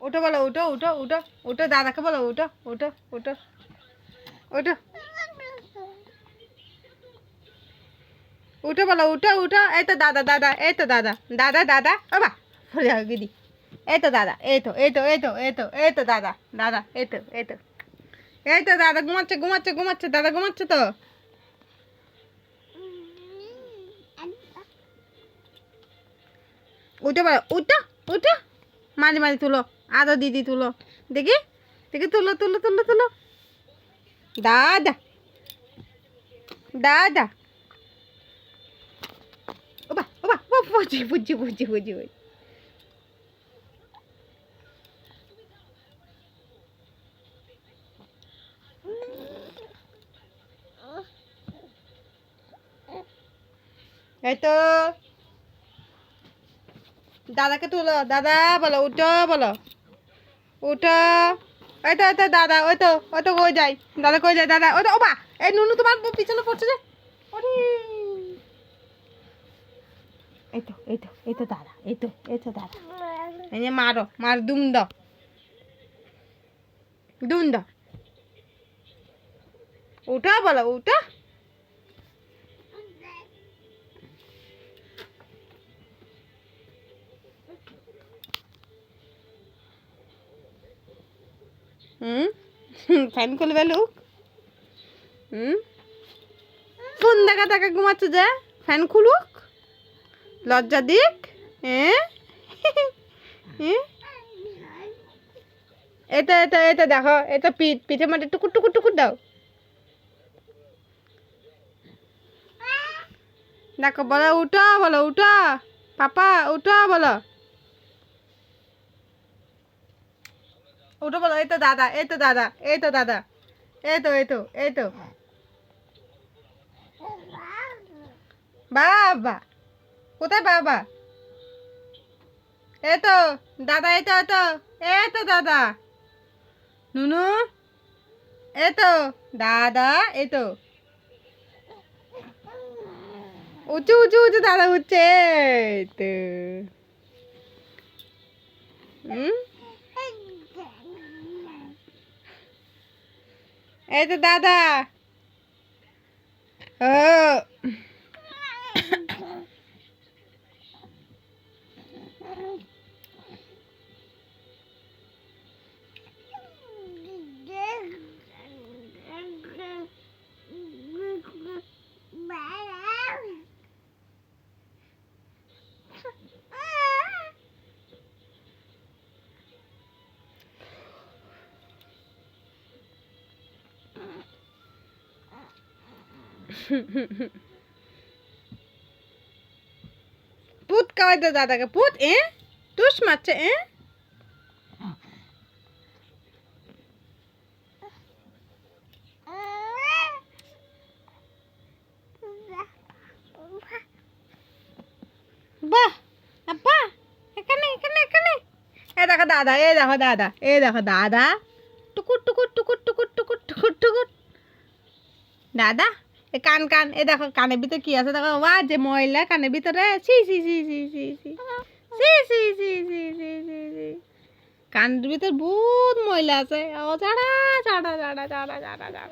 উঠো বলো, উঠো উঠো উঠো উঠো, দাদাকে বলো উঠো উঠো উঠো উঠো উঠো বলো, উঠো উঠো। এই তো দাদা, দাদা, এই তো দাদা, দাদা, দাদা, ও বা পড়ে যাবে দিদি। এই তো দাদা, এই তো এই তো এই তো এই তো এই তো দাদা, দাদা, এই তো এই তো এই তো দাদা ঘুমাচ্ছে ঘুমাচ্ছে ঘুমাচ্ছে, দাদা ঘুমাচ্ছে তো। উঠে বলো, উঠো উঠো, মাঝে মাঝে তুলো, আদো দিদি তুলো, দেখি দেখি, তুলো তুলো তুলো তুলো, দাদা দাদা, ও বা ও বা, বুঝি বুঝি বুঝি বুঝি বুঝি। এই তো দাদাকে তুলো, দাদা বলো, উঠো বলো, উঠো। এই তো দাদা, ওই তো কই যাই, দাদা কই যায়, দাদা ওই তো, ও বা, এই নুনু তোমার পিছনে পড়ছে যে, ওরে। এই তো এই তো এই তো দাদা, এই তো দাদা, এই যে মারো, মার, দুম দাও, দুম দাও, উঠো বলো, উঠো। হুম ফ্যান খুলবে লোক। কোন দেখা দেখা ঘুমাচ্ছে যে, ফ্যান খুলুক, লজ্জা দিক। হ্যাঁ এটা এটা এটা দেখো, এটা পিঠে মাঠে টুকুর টুকুর টুকুর দাও, দেখো বলো, উঠো বলো, উঠো পাপা, উঠো বলো, উঠো বলো। এই তো দাদা, এই তো দাদা, এই তো দাদা, এই তো এই তো এই তো বাবা, কোথায় বাবা? এই তো দাদা, এই তো এই তো এই তো দাদা, নুনু, এই তো দাদা, এই তো উঁচু উঁচু উঁচু দাদা উঠছে, এই তো হুম, এই তো দাদা, ও পুত খাওয়াই তো দাদাকে, পুত টুস মারছে বাহ, আব্বা, এখানে এখানে এখানে, এ দেখো দাদা, এ দেখো দাদা, এ দেখো দাদা, টুকুর টুকুর টুকুর টুকুর টুকুর টুকুর টুকুর, দাদা এ কান কান, এ দেখো কানের ভিতরে কি আছে দেখো, ওয়া যে ময়লা কানের ভিতরে, সি সি সি সি সি সি সি সি সি সি সি সি সি, কানের ভিতরে বহুত ময়লা আছে, ও চাড়া চাড়া চাড়া চাড়া চাড়া চাড়া।